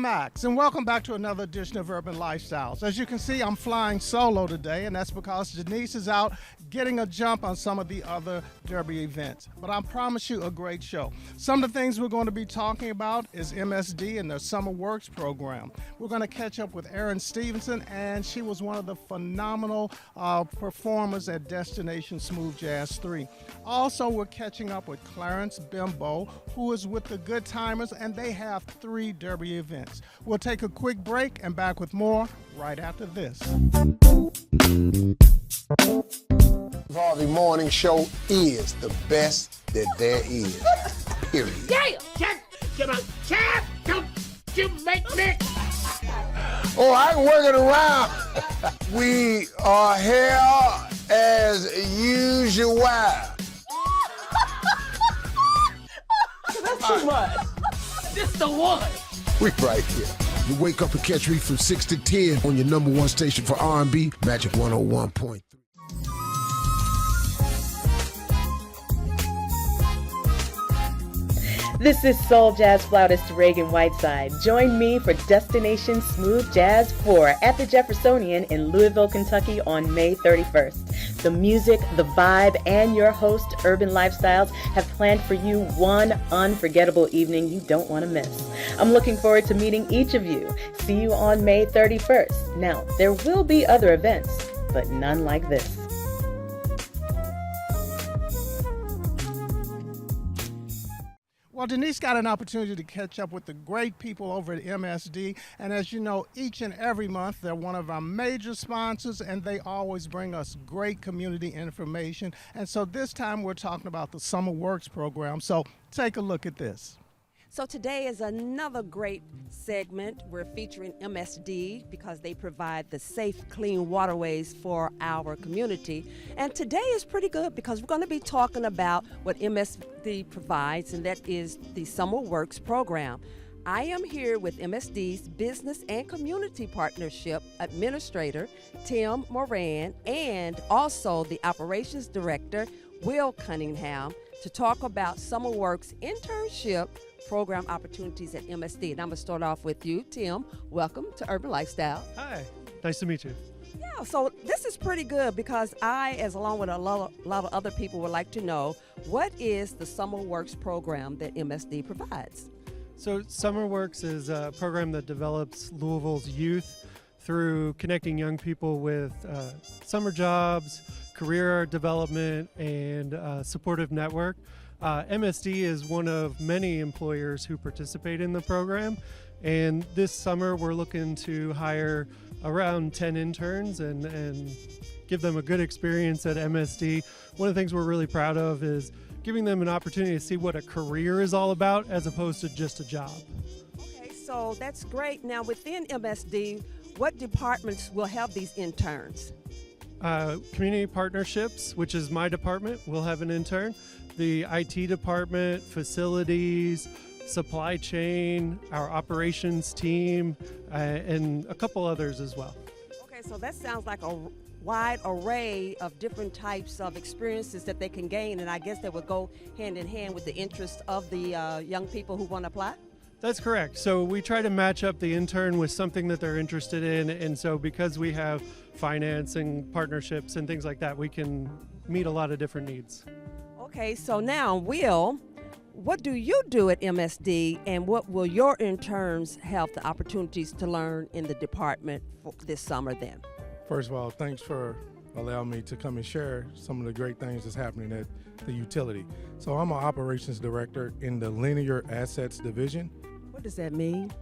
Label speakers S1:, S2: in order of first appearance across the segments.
S1: Max, and welcome back to another edition of Urban Lifestyles. As you can see, I'm flying solo today, and that's because Denise is out getting a jump on some of the other Derby events. But I promise you a great show. Some of the things we're going to be talking about is MSD and their Summer Works program. We're going to catch up with Erin Stevenson, and she was one of the phenomenal performers at Destination Smooth Jazz 3. Also, we're catching up with Clarence Bimbo, who is with the Good Timers, and they have 3 Derby events. We'll take a quick break and back with more right after this.
S2: Harvey Morning Show is the best that there is. Period.
S3: Yeah! Champ! Don't you make me...
S2: Oh, I can work it around. We are here as usual.
S3: That's too much. This the one.
S2: We right here.
S4: You wake up and catch me from 6 to 10 on your number one station for R&B, Magic 101.3.
S5: This is soul jazz flautist Reagan Whiteside. Join me for Destination Smooth Jazz 4 at the Jeffersonian in Louisville, Kentucky on May 31st. The music, the vibe, and your host, Urban Lifestyles, have planned for you one unforgettable evening you don't want to miss. I'm looking forward to meeting each of you. See you on May 31st. Now, there will be other events, but none like this.
S1: Well, Denise got an opportunity to catch up with the great people over at MSD, and as you know, each and every month they're one of our major sponsors, and they always bring us great community information. And so this time we're talking about the Summer Works program, so take a look at this.
S6: So today is another great segment. We're featuring MSD because they provide the safe, clean waterways for our community. And today is pretty good because we're going to be talking about what MSD provides, and that is the Summer Works program. I am here with MSD's Business and Community Partnership Administrator, Tim Moran, and also the Operations Director, Will Cunningham, to talk about Summer Works internship program opportunities at MSD. And I'm going to start off with you, Tim. Welcome to Urban Lifestyle.
S7: Hi, nice to meet you.
S6: Yeah, so this is pretty good because I, as along with a lot of other people, would like to know, what is the Summer Works program that MSD provides?
S7: So Summer Works is a program that develops Louisville's youth through connecting young people with summer jobs, career development, and a supportive network. MSD is one of many employers who participate in the program, and this summer we're looking to hire around 10 interns and give them a good experience at MSD. One of the things we're really proud of is giving them an opportunity to see what a career is all about as opposed to just a job.
S6: Okay, so that's great. Now within MSD, what departments will have these interns?
S7: Community Partnerships, which is my department, will have an intern. The IT department, facilities, supply chain, our operations team, and a couple others as well.
S6: Okay, so that sounds like a wide array of different types of experiences that they can gain, and I guess that would go hand in hand with the interest of the young people who want to apply?
S7: That's correct. So we try to match up the intern with something that they're interested in, and so because we have finance and partnerships and things like that, we can meet a lot of different needs.
S6: Okay, so now, Will, what do you do at MSD, and what will your interns have the opportunities to learn in the department for this summer then?
S8: First of all, thanks for allowing me to come and share some of the great things that's happening at the utility. So I'm an operations director in the Linear Assets Division.
S6: What does that mean?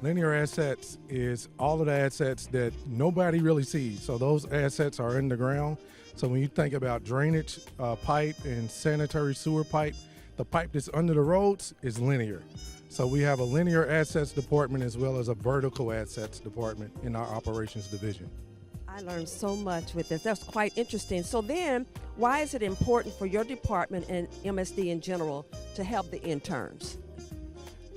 S8: Linear assets is all of the assets that nobody really sees. So those assets are in the ground. So when you think about drainage pipe and sanitary sewer pipe, the pipe that's under the roads is linear. So we have a linear assets department as well as a vertical assets department in our operations division.
S6: I learned so much with this. That's quite interesting. So then, why is it important for your department and MSD in general to help the interns?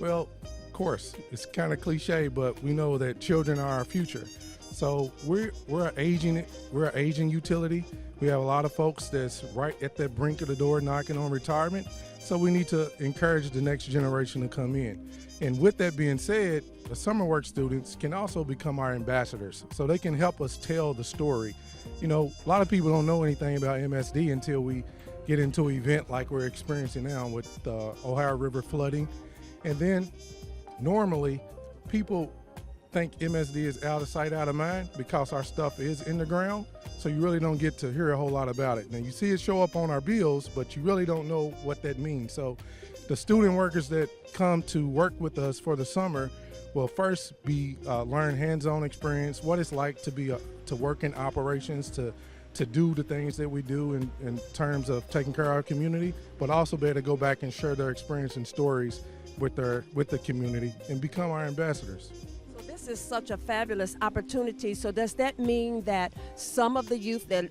S8: Well, of course, it's kind of cliche, but we know that children are our future. So we're an aging utility. We have a lot of folks that's right at the brink of the door knocking on retirement. So we need to encourage the next generation to come in. And with that being said, the summer work students can also become our ambassadors. So they can help us tell the story. You know, a lot of people don't know anything about MSD until we get into an event like we're experiencing now with the Ohio River flooding. And then normally people think MSD is out of sight, out of mind because our stuff is in the ground. So you really don't get to hear a whole lot about it. Now you see it show up on our bills, but you really don't know what that means. So the student workers that come to work with us for the summer will first be learn hands-on experience, what it's like to work in operations, to do the things that we do in terms of taking care of our community, but also be able to go back and share their experience and stories with the community and become our ambassadors.
S6: This is such a fabulous opportunity. So does that mean that some of the youth that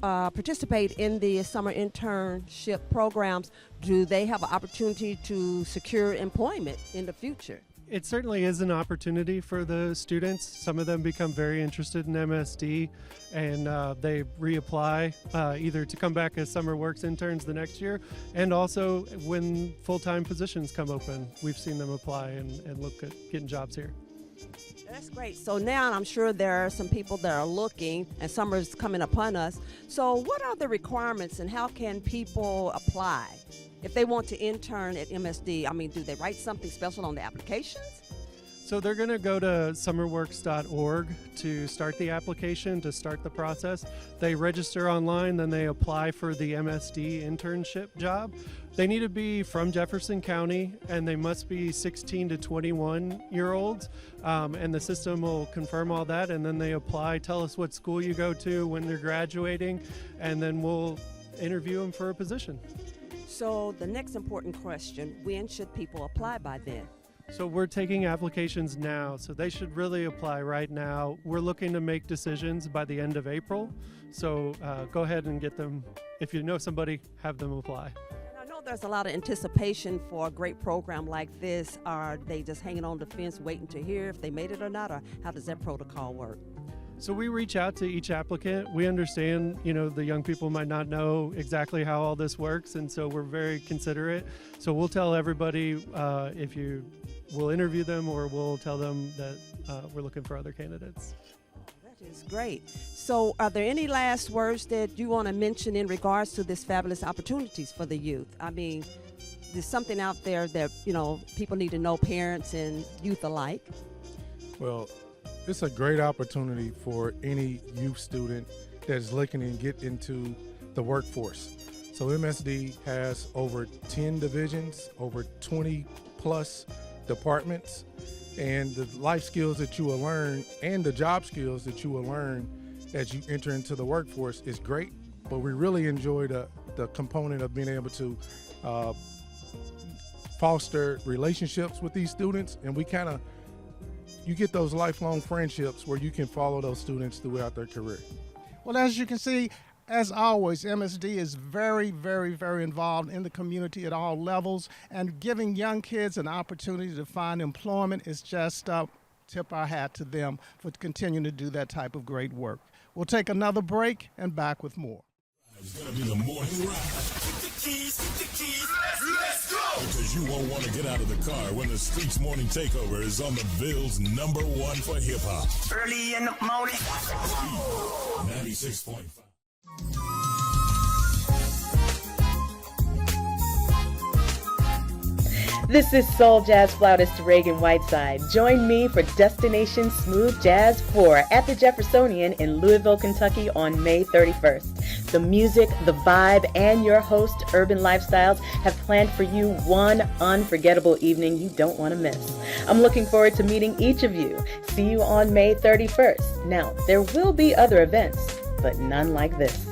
S6: participate in the summer internship programs, do they have an opportunity to secure employment in the future?
S7: It certainly is an opportunity for the students. Some of them become very interested in MSD and they reapply either to come back as summer works interns the next year, and also when full-time positions come open, we've seen them apply and look at getting jobs here.
S6: That's great. So now I'm sure there are some people that are looking, and summer's coming upon us. So what are the requirements and how can people apply if they want to intern at MSD? I mean, do they write something special on the applications?
S7: So they're going to go to summerworks.org to start the application, to start the process. They register online, then they apply for the MSD internship job. They need to be from Jefferson County, and they must be 16 to 21-year-olds, and the system will confirm all that, and then they apply, tell us what school you go to, when they're graduating, and then we'll interview them for a position.
S6: So the next important question, when should people apply by then?
S7: So we're taking applications now, so they should really apply right now. We're looking to make decisions by the end of April, so go ahead and get them. If you know somebody, have them apply.
S6: I know there's a lot of anticipation for a great program like this. Are they just hanging on the fence waiting to hear if they made it or not, or how does that protocol work?
S7: So we reach out to each applicant. We understand, the young people might not know exactly how all this works, and so we're very considerate. So we'll tell everybody we'll interview them, or we'll tell them that we're looking for other candidates.
S6: That is great. So are there any last words that you want to mention in regards to this fabulous opportunities for the youth? I mean, there's something out there that, people need to know, parents and youth alike.
S8: Well, it's a great opportunity for any youth student that's looking to get into the workforce. So MSD has over 10 divisions, over 20 plus departments, and the life skills that you will learn and the job skills that you will learn as you enter into the workforce is great. But we really enjoy the component of being able to foster relationships with these students, and you get those lifelong friendships where you can follow those students throughout their career.
S1: Well, as you can see, as always, MSD is very, very, very involved in the community at all levels, and giving young kids an opportunity to find employment is just tip our hat to them for continuing to do that type of great work. We'll take another break and back with more.
S9: It's gonna be the morning ride. Get the keys, let's go! Because you won't want to get out of the car when the Streets Morning Takeover is on the Bill's #1 for hip-hop.
S3: Early in the morning.
S9: 96.5.
S5: This is soul jazz flautist Reagan Whiteside. Join me for Destination Smooth Jazz 4 at the Jeffersonian in Louisville, Kentucky on May 31st. The music, the vibe, and your host, Urban Lifestyles, have planned for you one unforgettable evening you don't want to miss. I'm looking forward to meeting each of you. See you on May 31st. Now, there will be other events, but none like this.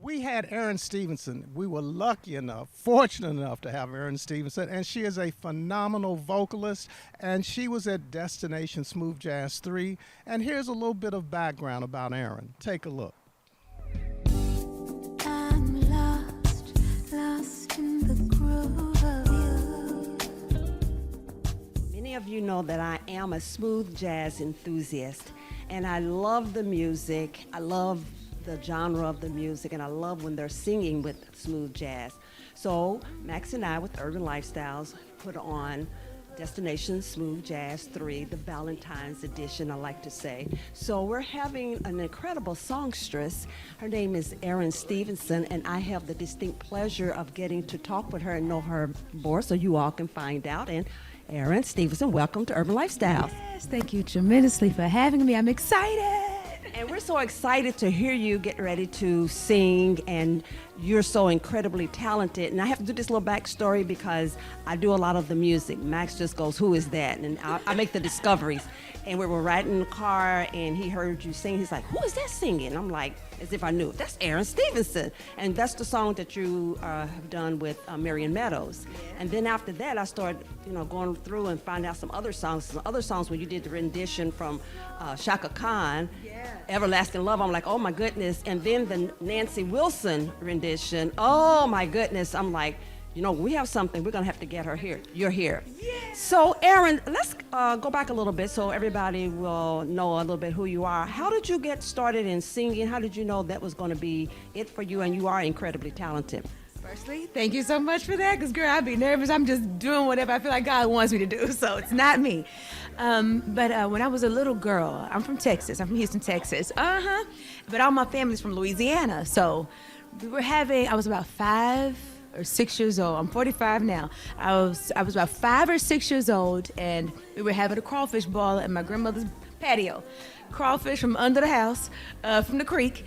S1: We had Erin Stevenson. We were lucky enough, fortunate enough to have Erin Stevenson, and she is a phenomenal vocalist, and she was at Destination Smooth Jazz 3. And here's a little bit of background about Erin. Take a look.
S10: I'm lost in the groove of you.
S6: Many of you know that I am a smooth jazz enthusiast, and I love the music. I love the genre of the music, and I love when they're singing with smooth jazz. So Max and I, with Urban Lifestyles, put on Destination Smooth Jazz 3, the Valentine's edition, I like to say. So we're having an incredible songstress. Her name is Erin Stevenson, and I have the distinct pleasure of getting to talk with her and know her more so you all can find out. And Erin Stevenson, welcome to Urban Lifestyles.
S10: Yes, thank you tremendously for having me. I'm excited.
S6: And we're so excited to hear you get ready to sing, and you're so incredibly talented. And I have to do this little backstory because I do a lot of the music. Max just goes, who is that? And I make the discoveries. And we were riding in the car, and he heard you sing. He's like, who is that singing? I'm like, as if I knew. That's Erin Stevenson. And that's the song that you have done with Marion Meadows. And then after that, I started, going through and find out some other songs when you did the rendition from Shaka Khan, Everlasting Love. I'm like, oh my goodness. And then the Nancy Wilson rendition, oh my goodness. I'm like, we have something. We're going to have to get her here. You're here. Yeah. So, Erin, let's go back a little bit so everybody will know a little bit who you are. How did you get started in singing? How did you know that was going to be it for you? And you are incredibly talented.
S10: Firstly, thank you so much for that, because, girl, I'd be nervous. I'm just doing whatever I feel like God wants me to do, so it's not me. But when I was a little girl, I'm from Texas. I'm from Houston, Texas. But all my family's from Louisiana. So I was about 5 or 6 years old. I'm 45 now. I was about 5 or 6 years old, and we were having a crawfish ball at my grandmother's patio. Crawfish from under the house, from the creek,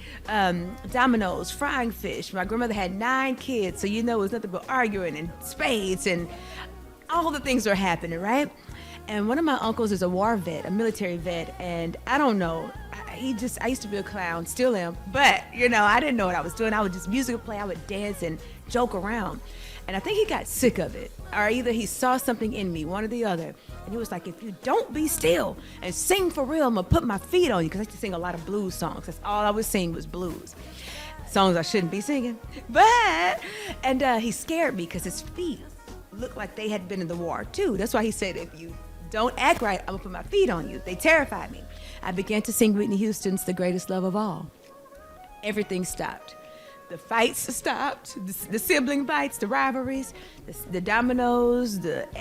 S10: dominoes, frying fish. My grandmother had 9 kids, so it was nothing but arguing and spades and all the things were happening, right? And one of my uncles is a war vet, a military vet, and I don't know, I used to be a clown, still am, but, I didn't know what I was doing. I would just music play, I would dance and joke around. And I think he got sick of it, or either he saw something in me, one or the other. And he was like, if you don't be still and sing for real, I'm gonna put my feet on you. Because I used to sing a lot of blues songs. That's all I would sing was blues. Songs I shouldn't be singing. And he scared me because his feet looked like they had been in the war too. That's why he said, if you don't act right, I'm gonna put my feet on you. They terrified me. I began to sing Whitney Houston's The Greatest Love of All. Everything stopped. The fights stopped, the sibling fights, the rivalries, the dominoes,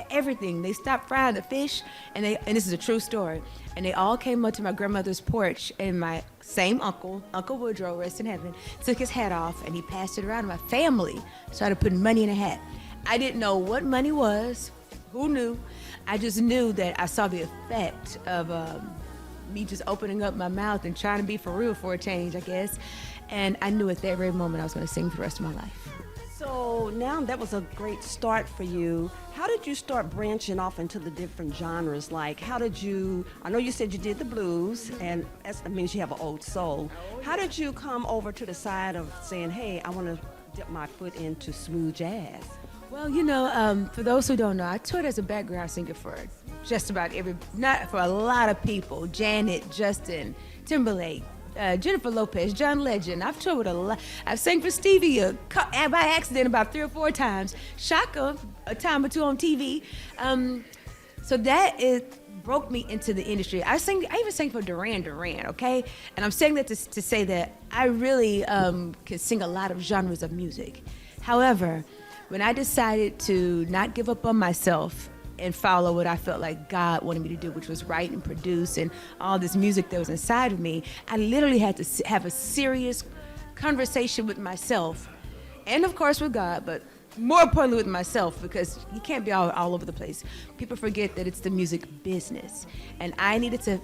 S10: everything. They stopped frying the fish, and this is a true story. And they all came up to my grandmother's porch, and my same uncle, Uncle Woodrow, rest in heaven, took his hat off, and he passed it around. My family started putting money in a hat. I didn't know what money was. Who knew? I just knew that I saw the effect of me just opening up my mouth and trying to be for real for a change, I guess. And I knew at that very moment I was going to sing for the rest of my life.
S6: So now that was a great start for you. How did you start branching off into the different genres? Like, I know you said you did the blues, and that means you have an old soul. How did you come over to the side of saying, hey, I want to dip my foot into smooth jazz?
S10: Well, for those who don't know, I toured as a background singer for just about not for a lot of people. Janet, Justin, Timberlake, Jennifer Lopez, John Legend. I've toured with a lot. I've sang for Stevie by accident about 3 or 4 times. Shaka a time or 2 on TV. So broke me into the industry. I even sang for Duran Duran, okay? And I'm saying that to say that I really can sing a lot of genres of music. However, when I decided to not give up on myself and follow what I felt like God wanted me to do, which was write and produce and all this music that was inside of me, I literally had to have a serious conversation with myself, and of course with God, but more importantly with myself, because you can't be all over the place. People forget that it's the music business, and I needed to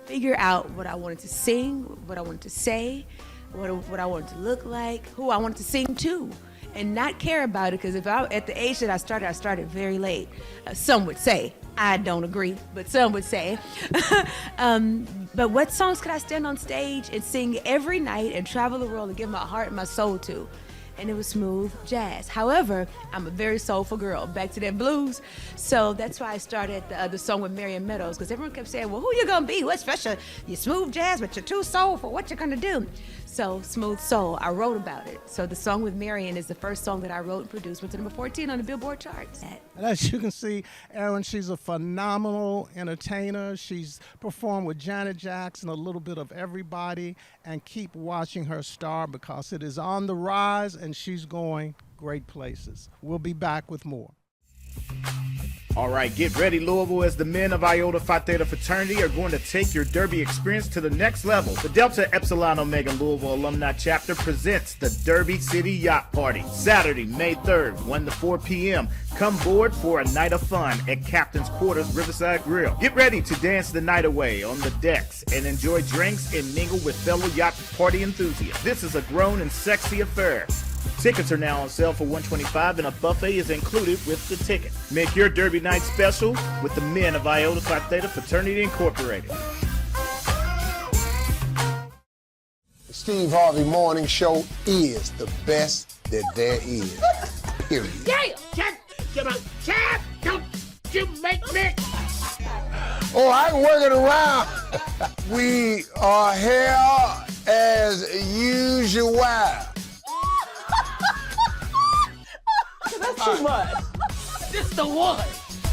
S10: figure out what I wanted to sing, what I wanted to say, what I wanted to look like, who I wanted to sing to. And not care about it, because at the age that I started very late. Some would say, I don't agree, but some would say. But what songs could I stand on stage and sing every night and travel the world and give my heart and my soul to? and it was smooth jazz. However, I'm a very soulful girl, back to that blues. So that's why I started the song with Marion Meadows, because everyone kept saying, well, who you gonna be? What's special? You smooth jazz, but you're too soulful. What you gonna do? So Smooth Soul, I wrote about it. So the song with Marion is the first song that I wrote and produced, went to number 14 on the Billboard charts.
S1: And as you can see, Erin, she's a phenomenal entertainer. She's performed with Janet Jackson, a little bit of everybody, and keep watching her star because it is on the rise and she's going great places. We'll be back with more.
S11: All right, get ready, Louisville, as the men of Iota Phi Theta fraternity are going to take your Derby experience to the next level. The Delta Epsilon Omega Louisville Alumni Chapter presents the Derby City Yacht Party, Saturday, May 3rd, 1 to 4 p.m. Come board for a night of fun at Captain's Quarters Riverside Grill. Get ready to dance the night away on the decks and enjoy drinks and mingle with fellow yacht party enthusiasts. This is a grown and sexy affair. Tickets are now on sale for $125 and a buffet is included with the ticket. Make your Derby night special with the men of Iota Phi Theta Fraternity Incorporated.
S2: The Steve Harvey Morning Show is the best that there is. Period.
S3: Yeah! Come on, champ! Don't you make me...
S2: Oh, I can work it around. We are here as usual.
S3: That's too much. This the one.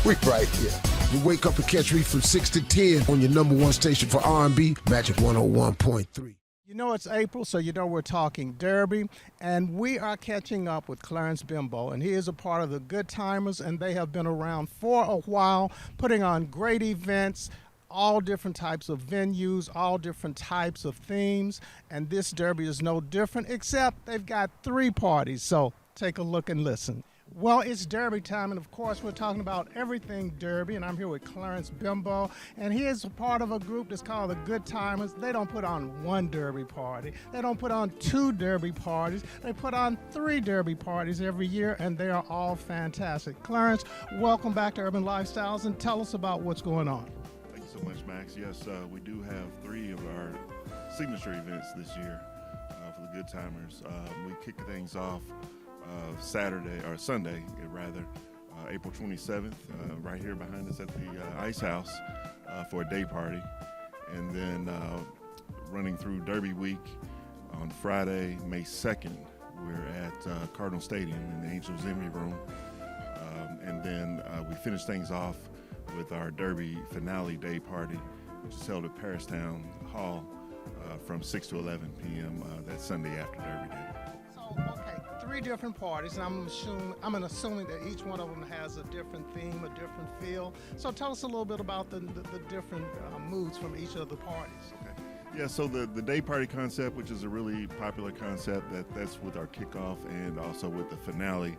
S2: We right here.
S4: You wake up and catch me from 6 to 10 on your number one station for R&B, Magic 101.3.
S1: You know it's April, so you know we're talking Derby, and we are catching up with Clarence Bimbo, and he is a part of the Good Timers, and they have been around for a while, putting on great events, all different types of venues, all different types of themes, and this Derby is no different, except they've got 3 parties, so take a look and listen. Well, it's Derby time, and of course, we're talking about everything Derby, and I'm here with Clarence Bimbo, and he is a part of a group that's called the Good Timers. They don't put on 1 Derby party. They don't put on 2 Derby parties. They put on 3 Derby parties every year, and they are all fantastic. Clarence, welcome back to Urban Lifestyles, and tell us about what's going on.
S12: Thank you so much, Max. Yes, we do have 3 of our signature events this year for the Good Timers. We kick things off Sunday, April 27th, right here behind us at the Ice House for a day party. And then running through Derby Week on Friday, May 2nd, we're at Cardinal Stadium in the Angels Envy Room. And then we finish things off with our Derby finale day party, which is held at Paristown Hall from 6 to 11 p.m. That Sunday after Derby Day.
S1: So, okay, 3 different parties, and I'm assuming that each one of them has a different theme, a different feel. So tell us a little bit about the different moods from each of the parties.
S12: Okay. Yeah, so the day party concept, which is a really popular concept, that's with our kickoff and also with the finale.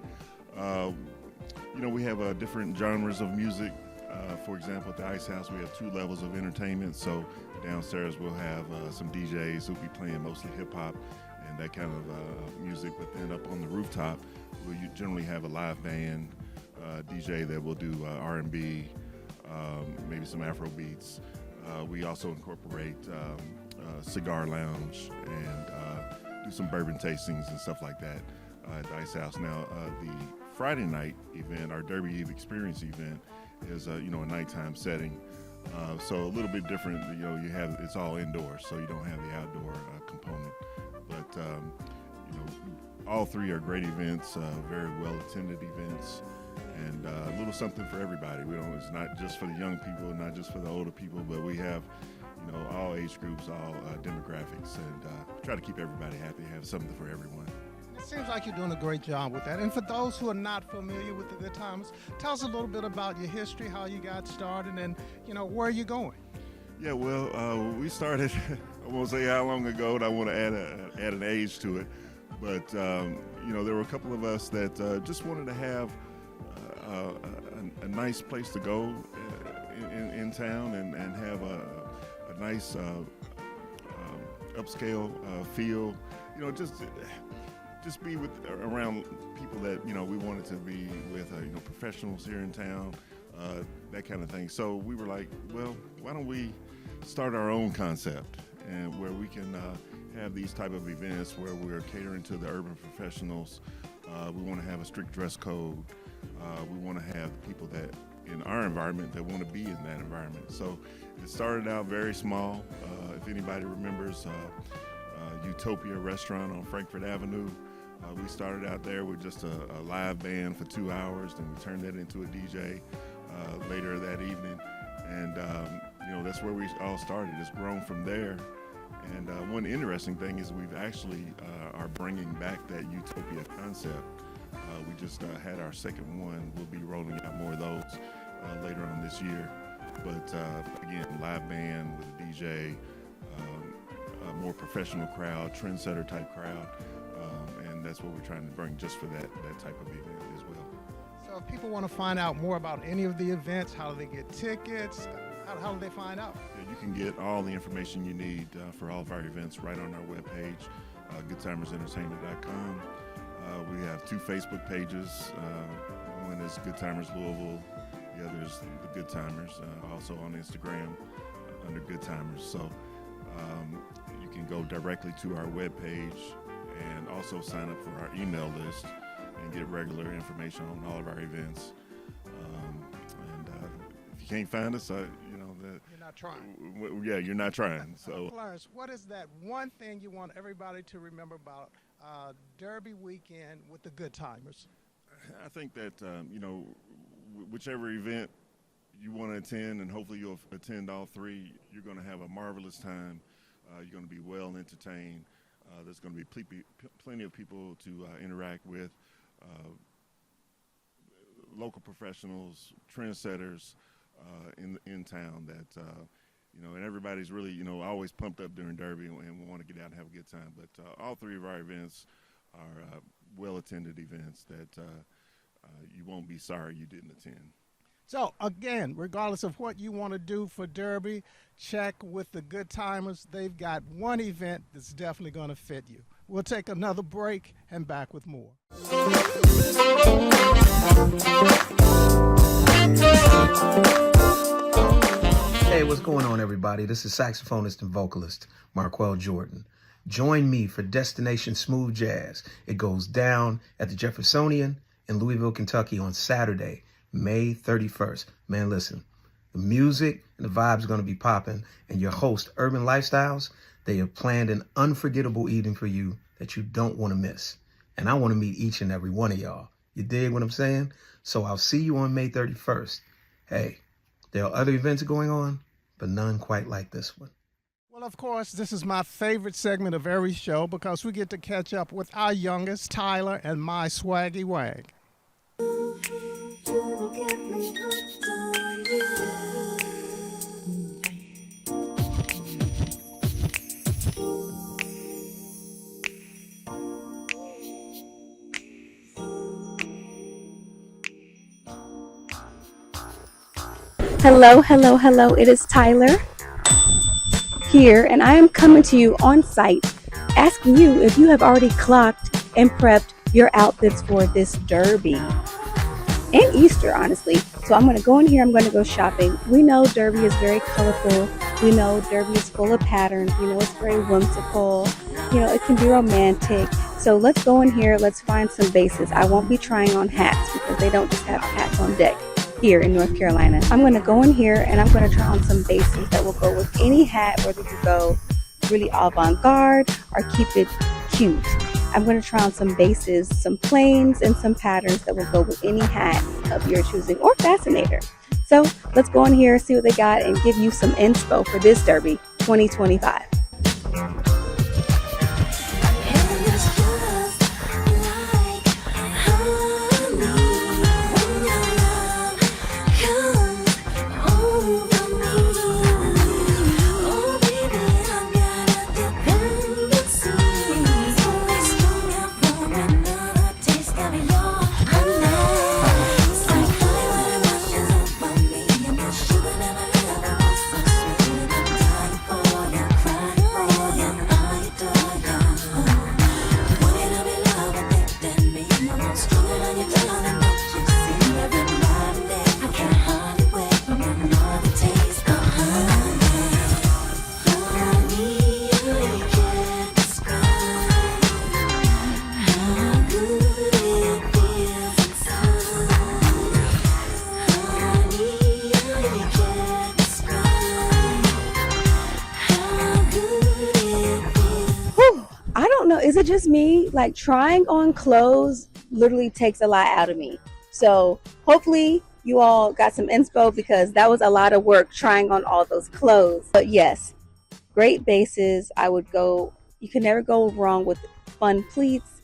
S12: We have different genres of music. For example, at the Ice House, we have 2 levels of entertainment. So downstairs, we'll have some DJs who'll be playing mostly hip-hop and that kind of music. But then up on the rooftop, we'll generally have a live band DJ that will do R&B, maybe some Afro beats. We also incorporate cigar lounge and do some bourbon tastings and stuff like that at the Ice House. Now, the Friday night event, our Derby Eve Experience event, is a nighttime setting. So a little bit different. It's all indoors, so you don't have the outdoor component. But all 3 are great events, very well attended events, and a little something for everybody. It's not just for the young people, not just for the older people, but we have all age groups, all demographics, and try to keep everybody happy, have something for everyone.
S1: It seems like you're doing a great job with that. And for those who are not familiar with the Good Timers, tell us a little bit about your history, how you got started, and where you're going.
S12: Yeah, well, we started, I won't say how long ago, and I want to add an age to it, but there were a couple of us that just wanted to have a nice place to go in town and have a nice upscale feel, just be around people that we wanted to be with, professionals here in town, that kind of thing. So we were like, well, why don't we start our own concept, and where we can have these type of events where we're catering to the urban professionals. We want to have a strict dress code. We want to have people that in our environment that want to be in that environment. So it started out very small. If anybody remembers Utopia Restaurant on Frankfurt Avenue, we started out there with just a live band for 2 hours, then we turned that into a DJ later that evening. And that's where we all started. It's grown from there. And one interesting thing is we've actually are bringing back that Utopia concept. We just had our second one. We'll be rolling out more of those later on this year. But again, live band with a DJ, a more professional crowd, trendsetter type crowd. And that's what we're trying to bring just for that type of event as well.
S1: So if people want to find out more about any of the events, how do they get tickets? How do they find out?
S12: Yeah, you can get all the information you need for all of our events right on our webpage, goodtimersentertainment.com. We have 2 Facebook pages. One is Good Timers Louisville. The other is The Good Timers, also on Instagram under Good Timers. So you can go directly to our webpage and also sign up for our email list and get regular information on all of our events. If you can't find us,
S1: you're not trying.
S12: Yeah, you're not trying. So,
S1: Clarence, what is that one thing you want everybody to remember about Derby weekend with the Good Timers?
S12: I think that whichever event you want to attend, and hopefully you'll attend all 3, you're going to have a marvelous time. You're going to be well entertained. There's going to be plenty of people to interact with, local professionals, trendsetters in town that, and everybody's really, always pumped up during Derby and we want to get out and have a good time. But all 3 of our events are well-attended events that you won't be sorry you didn't attend.
S1: So, again, regardless of what you want to do for Derby, check with the Good Timers. They've got one event that's definitely going to fit you. We'll take another break and back with more.
S13: Hey, what's going on, everybody? This is saxophonist and vocalist Marquel Jordan. Join me for Destination Smooth Jazz. It goes down at the Jeffersonian in Louisville, Kentucky on Saturday, May 31st. Man, listen, the music and the vibes are going to be popping, and your host, Urban Lifestylez, they have planned an unforgettable evening for you that you don't want to miss. And I want to meet each and every one of y'all. You dig what I'm saying? So I'll see you on May 31st. Hey, there are other events going on, but none quite like this one.
S1: Well, of course, this is my favorite segment of every show because we get to catch up with our youngest, Tyler, and my swaggy wag.
S14: Hello, hello, hello. It is Tyler here, and I am coming to you on site asking you if you have already clocked and prepped your outfits for this Derby and Easter, honestly. So I'm going to go in here. I'm going to go shopping. We know Derby is very colorful. We know Derby is full of patterns. We know it's very whimsical. It can be romantic. So let's go in here. Let's find some bases. I won't be trying on hats because they don't just have hats on deck here in North Carolina. I'm going to go in here and I'm going to try on some bases that will go with any hat, whether you go really avant-garde or keep it cute. I'm going to try on some bases, some plains, and some patterns that will go with any hat of your choosing or fascinator. So let's go in here, see what they got, and give you some inspo for this Derby 2025.
S15: Cry.
S14: don't know. Is it just me? Like, trying on clothes literally takes a lot out of me. So hopefully you all got some inspo, because that was a lot of work trying on all those clothes. But yes, great bases. You can never go wrong with fun pleats,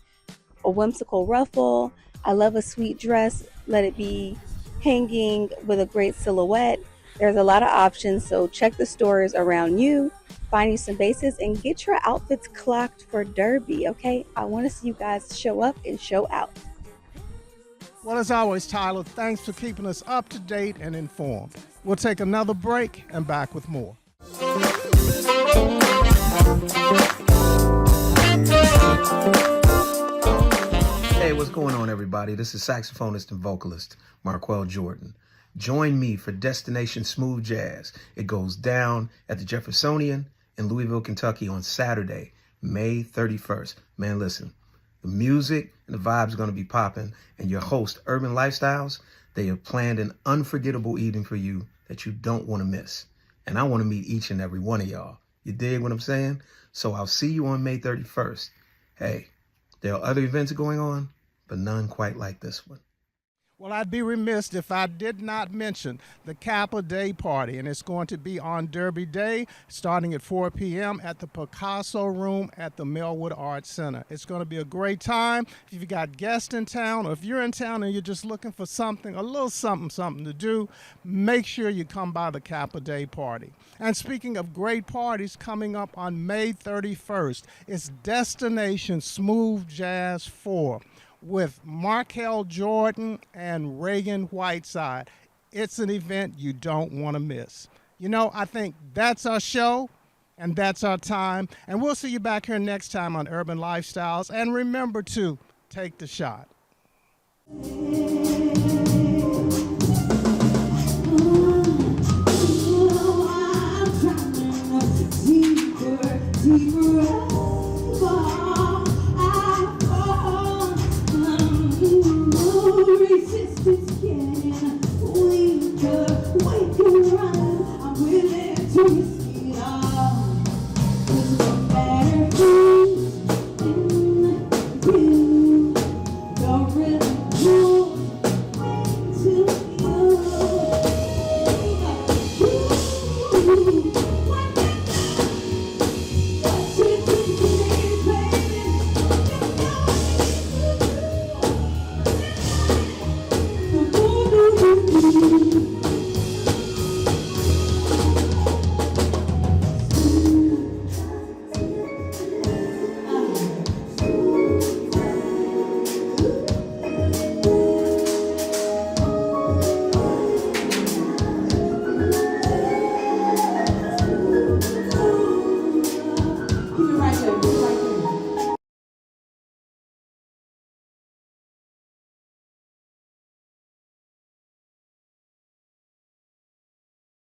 S14: a whimsical ruffle. I love a sweet dress. Let it be hanging with a great silhouette. There's a lot of options, so check the stores around you, find you some bases, and get your outfits clocked for Derby, okay? I want to see you guys show up and show out.
S1: Well, as always, Tyler, thanks for keeping us up to date and informed. We'll take another break and back with more.
S13: Hey, what's going on, everybody? This is saxophonist and vocalist Marquel Jordan. Join me for Destination Smooth Jazz. It goes down at the Jeffersonian in Louisville, Kentucky on Saturday, May 31st. Man, listen, the music and the vibes are going to be popping, and your host, Urban Lifestylez, they have planned an unforgettable evening for you that you don't want to miss. And I want to meet each and every one of y'all. You dig what I'm saying? So I'll see you on May 31st. Hey, there are other events going on, but none quite like this one.
S1: Well, I'd be remiss if I did not mention the Kappa Day Party, and it's going to be on Derby Day, starting at 4 p.m. at the Picasso Room at the Millwood Arts Center. It's going to be a great time. If you've got guests in town, or if you're in town and you're just looking for something, a little something to do, make sure you come by the Kappa Day Party. And speaking of great parties, coming up on May 31st, it's Destination Smooth Jazz 4. With Marquel Jordan and Reagan Whiteside. It's an event you don't want to miss. You know, I think that's our show, and that's our time. And we'll see you back here next time on Urban Lifestylez. And remember to take the shot.